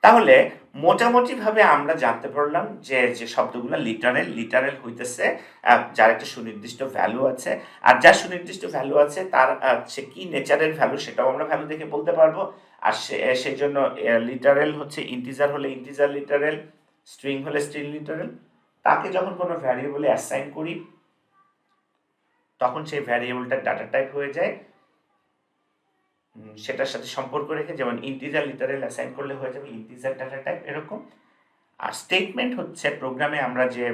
তাহলে মোটামুটিভাবে আমরা জানতে পারলাম যে যে শব্দগুলো লিটারেল হইতেছে যার একটা সুনির্দিষ্ট ভ্যালু আছে, আর যার সুনির্দিষ্ট ভ্যালু আছে তার সে কি নেচারের ভ্যালু সেটাও আমরা ভ্যালু দেখে বলতে পারবো। আর সেই জন্য লিটারেল হচ্ছে ইন্টিজার হলে ইন্টিজার লিটারেল, স্ট্রিং হলে স্ট্রিং লিটারেল। তাকে যখন কোনো ভ্যারিয়েবলে অ্যাসাইন করি তখন সেই ভ্যারিয়েবলটার ডাটা টাইপ হয়ে যায় সেটার সাথে সম্পর্ক রেখে, যেমন ইন্টিজার লিটারেল অ্যাসাইন করলে হয়ে যাবে ইন্টিজার ডাটা টাইপ এরকম। আর স্টেটমেন্ট হচ্ছে প্রোগ্রামে আমরা যে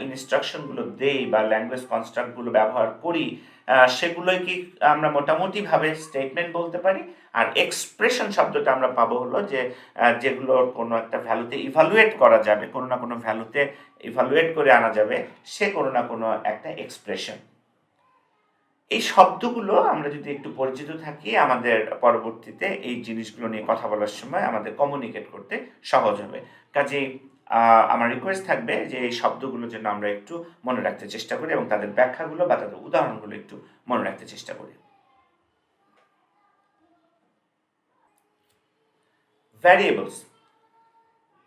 ইনস্ট্রাকশনগুলো দেই বা ল্যাঙ্গুয়েজ কনস্ট্রাক্টগুলো ব্যবহার করি সেগুলোই কি আমরা মোটামুটিভাবে স্টেটমেন্ট বলতে পারি। আর এক্সপ্রেশন শব্দটা আমরা পাবো হলো যে যেগুলো কোনো একটা ভ্যালুতে ইভালুয়েট করা যাবে, কোনো না কোনো ভ্যালুতে ইভালুয়েট করে আনা যাবে, সে কোনো না কোনো একটা এক্সপ্রেশন। এই শব্দগুলো আমরা যদি একটু পরিচিত থাকি আমাদের পরবর্তীতে এই জিনিসগুলো নিয়ে কথা বলার সময় আমাদের কমিউনিকেট করতে সহজ হবে। কাজেই আমার রিকোয়েস্ট থাকবে যে এই শব্দগুলো যেন আমরা একটু মনে রাখতে চেষ্টা করি এবং তাদের ব্যাখ্যাগুলো বা তাদের উদাহরণগুলো একটু মনে রাখতে চেষ্টা করি। ভ্যারিয়েবলস,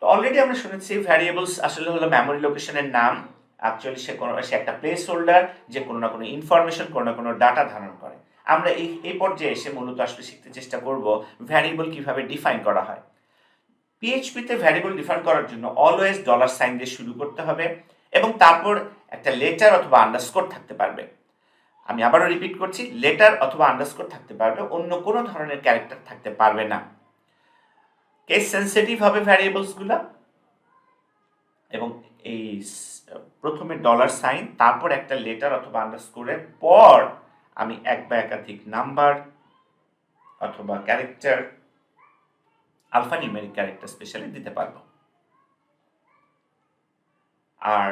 তো অলরেডি আমরা শুনেছি ভ্যারিয়েবলস আসলে হলো মেমোরি লোকেশনের নাম। অ্যাকচুয়ালি সে একটা প্লেস হোল্ডার যে কোনো না কোনো ইনফরমেশন, কোনো না কোনো ডাটা ধারণ করে। আমরা এই পর্যায়ে এসে মূলত আসলে শিখতে চেষ্টা করব ভ্যারিয়েবল কিভাবে ডিফাইন করা হয়। পিএইচপিতে ভ্যারিয়েবল ডিফাইন করার জন্য অলওয়েজ ডলার সাইন দিয়ে শুরু করতে হবে এবং তারপর একটা লেটার অথবা আন্ডারস্কোর থাকতে পারবে। আমি আবারও রিপিট করছি, লেটার অথবা আন্ডারস্কোর থাকতে পারবে, অন্য কোনো ধরনের ক্যারেক্টার থাকতে পারবে না। কেস সেন্সিটিভ হবে ভ্যারিয়েবলসগুলো এবং এই প্রথমে ডলার সাইন তারপর একটা লেটার অথবা আন্ডারস্কোরের পর আমি এক বা একাধিক নাম্বার অথবা character, alpha numeric character specially দিতে পারবো। আর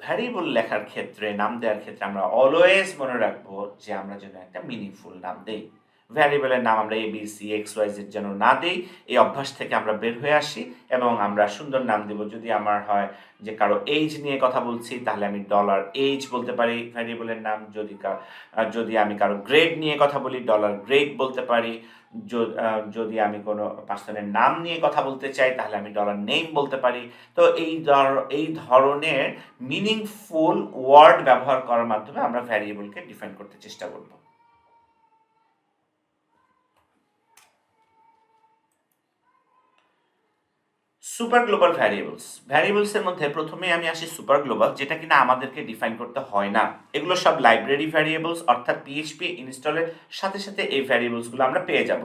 ভ্যারিয়েবল লেখার ক্ষেত্রে, নাম দেওয়ার ক্ষেত্রে আমরা অলওয়েজ মনে রাখবো যে আমরা যেন একটা মিনিংফুল নাম দেই। ভ্যারিয়েবলের নাম আমরা A B C X Y Z যেন না দেই, এই অভ্যাস থেকে আমরা বের হয়ে আসি এবং আমরা সুন্দর নাম দেব। যদি আমার হয় যে কারো এইজ নিয়ে কথা বলছি তাহলে আমি ডলার এইজ বলতে পারি ভ্যারিয়েবলের নাম। যদি আমি কারো গ্রেড নিয়ে কথা বলি ডলার গ্রেড বলতে পারি। যদি আমি কোনো পার্সনের নাম নিয়ে কথা বলতে চাই তাহলে আমি ডলার নেম বলতে পারি। তো এই ধরনের মিনিংফুল ওয়ার্ড ব্যবহার করার মাধ্যমে আমরা ভ্যারিয়েবলকে ডিফাইন করতে চেষ্টা করব। সুপার গ্লোবাল ভ্যারিয়েবলসের মধ্যে প্রথমে আমি আসি সুপার গ্লোবাল, যেটা কিনা আমাদেরকে ডিফাইন করতে হয় না। এগুলো সব লাইব্রেরি ভ্যারিয়েবলস, অর্থাৎ পিএইচপি ইনস্টলের সাথে সাথে এই ভ্যারিয়েবলসগুলো আমরা পেয়ে যাব।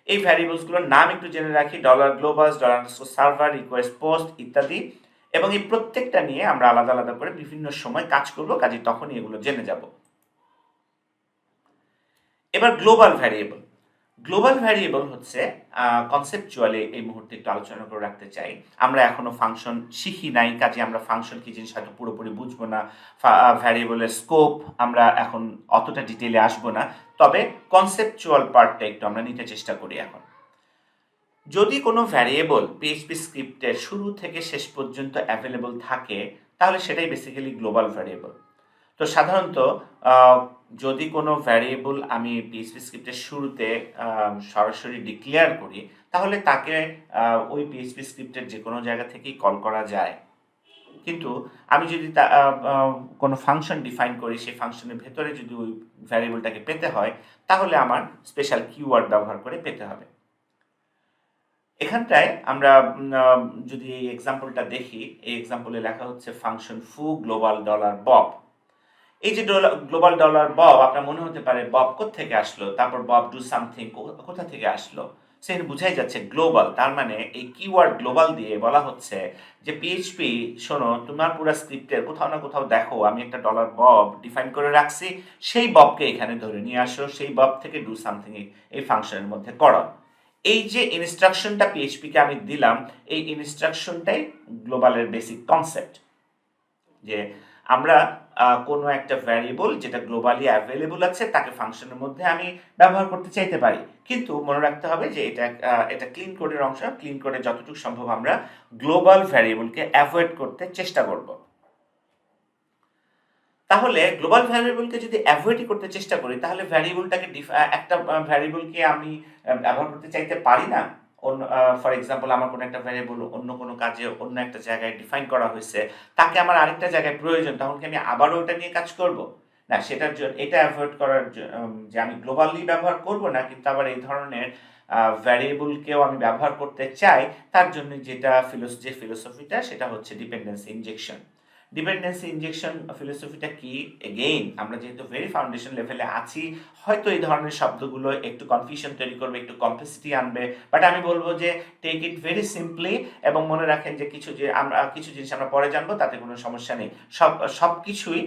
এই ভ্যারিয়েবলসগুলোর নাম একটু জেনে রাখি, dollar global, dollar server, request post ইত্যাদি। এবং এই প্রত্যেকটা নিয়ে আমরা আলাদা আলাদা করে বিভিন্ন সময় কাজ করবো, কাজে তখনই এগুলো জেনে যাব। এবার গ্লোবাল ভ্যারিয়েবল হচ্ছে কনসেপচুয়ালি এই মুহূর্তে একটু আলোচনা করে রাখতে চাই। আমরা এখনো ফাংশন শিখি নাই, কাজে আমরা ফাংশন কি জিনিস হয়তো পুরোপুরি বুঝবো না। ভ্যারিয়েবলের স্কোপ আমরা এখন অতটা ডিটেইলে আসবো না, তবে কনসেপচুয়াল পার্টটা একটু আমরা নিতে চেষ্টা করি এখন। যদি কোনো ভ্যারিয়েবল পিএইচপি স্ক্রিপ্টের শুরু থেকে শেষ পর্যন্ত অ্যাভেলেবল থাকে তাহলে সেটাই বেসিক্যালি গ্লোবাল ভ্যারিয়েবল। তো সাধারণত যদি কোনো ভ্যারিয়েবল আমি পিএইচপি স্ক্রিপ্টের শুরুতে সরাসরি ডিক্লেয়ার করি তাহলে তাকে ওই পিএইচপি স্ক্রিপ্টের যে কোনো জায়গা থেকেই কল করা যায়। কিন্তু আমি যদি কোনো ফাংশন ডিফাইন করি, সেই ফাংশনের ভেতরে যদি ওই ভ্যারিয়েবলটাকে পেতে হয় তাহলে আমার স্পেশাল কিওয়ার্ড ব্যবহার করে পেতে হবে। এখানটায় আমরা যদি এই এক্সাম্পলটা দেখি, এই এক্সাম্পলে লেখা হচ্ছে ফাংশন ফু গ্লোবাল ডলার বব। এই যে গ্লোবাল ডলার বব, আপনার মনে হতে পারে বব কোত্থেকে আসলো, তারপর বব ডু সামথিং কোথা থেকে আসলো। সেখানে বুঝাই যাচ্ছে গ্লোবাল, তার মানে এই কিওয়ার্ড গ্লোবাল দিয়ে বলা হচ্ছে যে পিএইচপি শোনো, তোমার পুরো স্ক্রিপ্টের কোথাও না কোথাও দেখো আমি একটা ডলার বব ডিফাইন করে রাখছি, সেই ববকে এখানে ধরে নিয়ে আসো, সেই বব থেকে ডু সামথিং এই ফাংশনের মধ্যে করো। এই যে ইনস্ট্রাকশনটা পিএইচপিকে আমি দিলাম, এই ইনস্ট্রাকশনটাই গ্লোবালের বেসিক কনসেপ্ট। যে আমরা কোনো একটা ভ্যারিয়েবল যেটা গ্লোবালি অ্যাভেলেবল আছে তাকে ফাংশনের মধ্যে আমি ব্যবহার করতে চাইতে পারি, কিন্তু মনে রাখতে হবে যে এটা ক্লিন কোডের অংশ। ক্লিন কোডে যতটুকু সম্ভব আমরা গ্লোবাল ভ্যারিয়েবলকে অ্যাভয়েড করতে চেষ্টা করব। তাহলে গ্লোবাল ভ্যারিয়েবলকে যদি অ্যাভয়েডই করতে চেষ্টা করি তাহলে একটা ভ্যারিয়েবলকে আমি ব্যবহার করতে চাইতে পারি না? ফর এক্সাম্পল আমার কোনো একটা ভ্যারিয়েবল অন্য কোনো কাজে অন্য একটা জায়গায় ডিফাইন করা হয়েছে, তাকে আমার আরেকটা জায়গায় প্রয়োজন, তখন কি আমি আবারও ওটা নিয়ে কাজ করব? না, সেটার জন্য এটা এভয়েড করার যে আমি গ্লোবালি ব্যবহার করব না, কিন্তু আবার এই ধরনের ভ্যারিয়েবলকেও আমি ব্যবহার করতে চাই, তার জন্য যে ফিলোসফিটা সেটা হচ্ছে ডিপেন্ডেন্সি ইনজেকশন। ডিপেন্ডেন্সি ইনজেকশন ফিলোসফিটা কি? এগেইন আমরা যেহেতু ভেরি ফাউন্ডেশন লেভেলে আছি, হয়তো এই ধরনের শব্দগুলো একটু কনফিউশন তৈরি করবে, একটু কমপ্লেক্সিটি আনবে, বাট আমি বলবো যে টেক ইট ভেরি সিম্পলি, এবং মনে রাখেন যে কিছু জিনিস আমরা পরে জানবো, তাতে কোনো সমস্যা নেই। সব কিছুই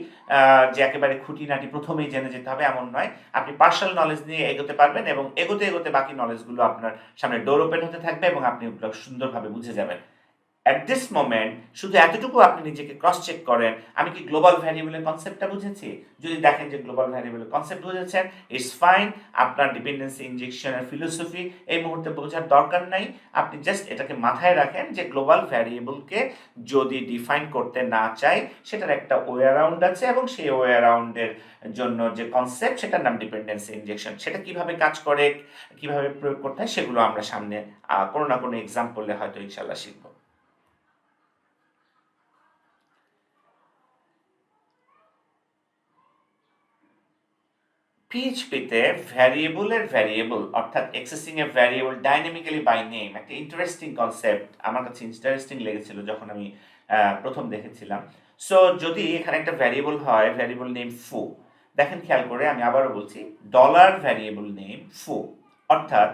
যে একেবারে খুঁটিনাটি প্রথমেই জেনে যেতে হবে এমন নয়। আপনি পার্শাল নলেজ নিয়ে এগোতে পারবেন, এবং এগোতে এগোতে বাকি নলেজগুলো আপনার সামনে ডোর ওপেন হতে থাকবে, এবং আপনি ওগুলো সুন্দরভাবে বুঝে যাবেন। অ্যাট দিস মোমেন্ট শুধু এতটুকু আপনি নিজেকে ক্রস চেক করেন, আমি কি গ্লোবাল ভ্যারিয়েবলের কনসেপ্টটা বুঝেছি? যদি দেখেন যে গ্লোবাল ভ্যারিয়েবলের কনসেপ্ট বুঝেছেন, ইটস ফাইন। আপনার ডিপেন্ডেন্সি ইনজেকশনের ফিলোসফি এই মুহূর্তে বোঝার দরকার নাই। আপনি জাস্ট এটাকে মাথায় রাখেন যে গ্লোবাল ভ্যারিয়েবলকে যদি ডিফাইন করতে না চাই, সেটার একটা ওয়ে অ্যারাউন্ড আছে, এবং সেই ওয়ে অ্যারাউন্ডের জন্য যে কনসেপ্ট, সেটার নাম ডিপেন্ডেন্সি ইনজেকশন। সেটা কিভাবে কাজ করে, কিভাবে প্রয়োগ করতে হয়, সেগুলো আমরা সামনে কোনো না কোনো এক্সাম্পলে হয়তো ইনশাল্লাহ শিখবো। পিএইচপিতে ভ্যারিয়েবল অর্থাৎ accessing a variable dynamically by name একটা ইন্টারেস্টিং কনসেপ্ট, আমার কাছে ইন্টারেস্টিং লেগেছিল যখন আমি প্রথম দেখেছিলাম। সো যদি এখানে একটা ভ্যারিয়েবল হয়, ভ্যারিয়েবল নেম ফু, দেখেন খেয়াল করে, আমি আবারও বলছি, ডলার ভ্যারিয়েবল নেম ফু, অর্থাৎ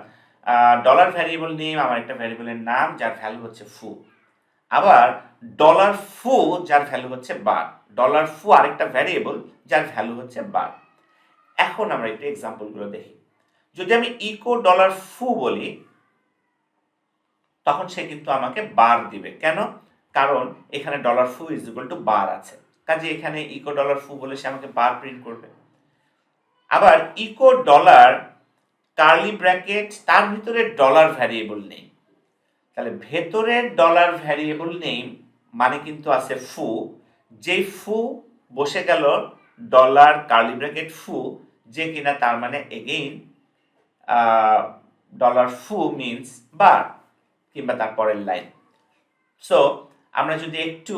ডলার ভ্যারিয়েবল নেম আমার একটা ভ্যারিয়েবলের নাম যার ভ্যালু হচ্ছে ফু, আবার ডলার ফু যার ভ্যালু হচ্ছে বার, ডলার ফু আরেকটা ভ্যারিয়েবল যার ভ্যালু হচ্ছে বার। এখন আমরা একটু এক্সাম্পলগুলো দেখি। যদি আমি ইকো ডলার ফু বলি, তখন সে কিন্তু আমাকে বার দিবে। কেন? কারণ এখানে ডলার ফু ইজ ইকুয়াল টু বার আছে, কাজে এখানে ইকো ডলার ফু বলে সে আমাকে বার প্রিন্ট করবে। আবার ইকো ডলার কার্লি ব্র্যাকেট, তার ভিতরে ডলার ভ্যারিয়েবল নেই, তাহলে ভেতরের ডলার ভ্যারিয়েবল নেম মানে কিন্তু আছে ফু, যেই ফু বসে গেল ডলার কার্লি ব্র্যাকেট ফু, যে কিনা তার মানে এগেইন ডলার ফু মিনস বার, কিংবা তার পরের লাইন। সো আমরা যদি একটু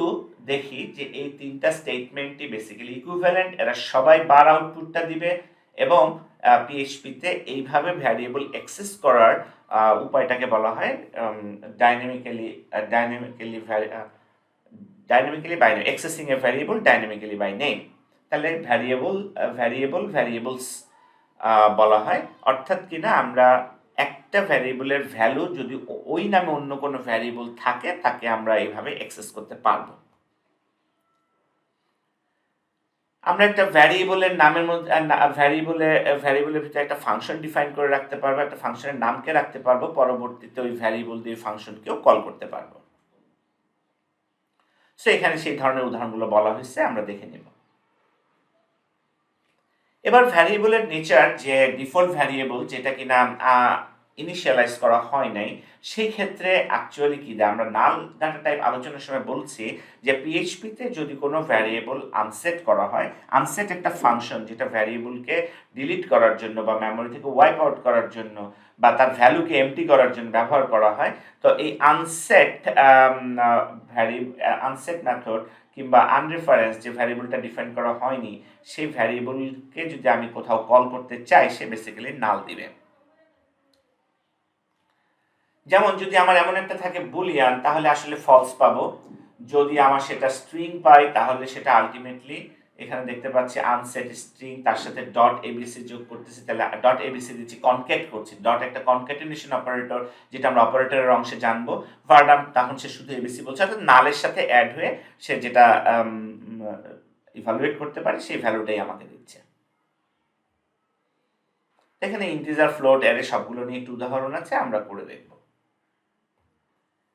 দেখি যে এই তিনটা স্টেটমেন্টই বেসিক্যালি ইকুইভ্যালেন্ট, এরা সবাই বার আউটপুটটা দিবে, এবং পিএইচপিতে এইভাবে ভ্যারিয়েবল অ্যাক্সেস করার উপায়টাকে বলা হয় dynamically by name, accessing a variable dynamically by name. তাহলে ভ্যারিয়েবলস বলা হয়, অর্থাৎ কিনা আমরা একটা ভ্যারিয়েবলের ভ্যালু যদি ওই নামে অন্য কোনো ভ্যারিয়েবল থাকে, তাকে আমরা এইভাবে অ্যাক্সেস করতে পারবো। আমরা একটা ভ্যারিয়েবলের নামের মধ্যে ভ্যারিয়েবলের ভিতরে একটা ফাংশন ডিফাইন করে রাখতে পারবো, একটা ফাংশনের নামকে রাখতে পারবো, পরবর্তীতে ওই ভ্যারিয়েবল দিয়ে ফাংশনকেও কল করতে পারবো। সো এখানে সেই ধরনের উদাহরণগুলো বলা হয়েছে, আমরা দেখে নেব। এবার ভ্যারিয়েবলের নেচার, যে ডিফল্ট ভ্যারিয়েবল যেটা কিনা ইনিশিয়ালাইজ করা হয় নাই, সেই ক্ষেত্রে অ্যাকচুয়ালি কি দেয়, আমরা নাল ডাটা টাইপ আলোচনার সময় বলছি যে পিএইচপিতে যদি কোনো ভ্যারিয়েবল আনসেট করা হয়, আনসেট একটা ফাংশন যেটা ভ্যারিয়েবলকে ডিলিট করার জন্য বা মেমোরি থেকে ওয়াইপ আউট করার জন্য বা তার ভ্যালুকে এমটি করার জন্য ব্যবহার করা হয়। তো এই আনসেট মেথড কিংবা আনরেফারেন্স যে ভ্যারিয়েবলটা ডিফাইন করা হয়নি, সেই ভ্যারিয়েবলকে যদি আমি কোথাও কল করতে চাই, সে বেসিক্যালি নাল দিবে। যেমন যদি আমার এমন একটা থাকে বুলিয়ান, তাহলে আসলে ফলস পাবো। যদি আমার সেটা স্ট্রিং পাই, তাহলে সেটা আলটিমেটলি, এখানে দেখতে পাচ্ছি আনসেট স্ট্রিং, তার সাথে ডট এবিসি যোগ করতেছি, তাহলে ডট এবিসি দিচ্ছি, কনকেট করছি। ডট একটা কনকেটিনেশন অপারেটর, যেটা আমরা অপারেটরের অংশে জানবো। ভার্ডাম, তখন সে শুধু এবিসি বলছে, অর্থাৎ নালের সাথে অ্যাড হয়ে সে যেটা ইভালুয়েট করতে পারে, সেই ভ্যালুটাই আমাকে দিচ্ছে। এখানে ইন্টিজার, ফ্লোট, অ্যারে সবগুলো নিয়ে একটু উদাহরণ আছে, আমরা করে দেখবো।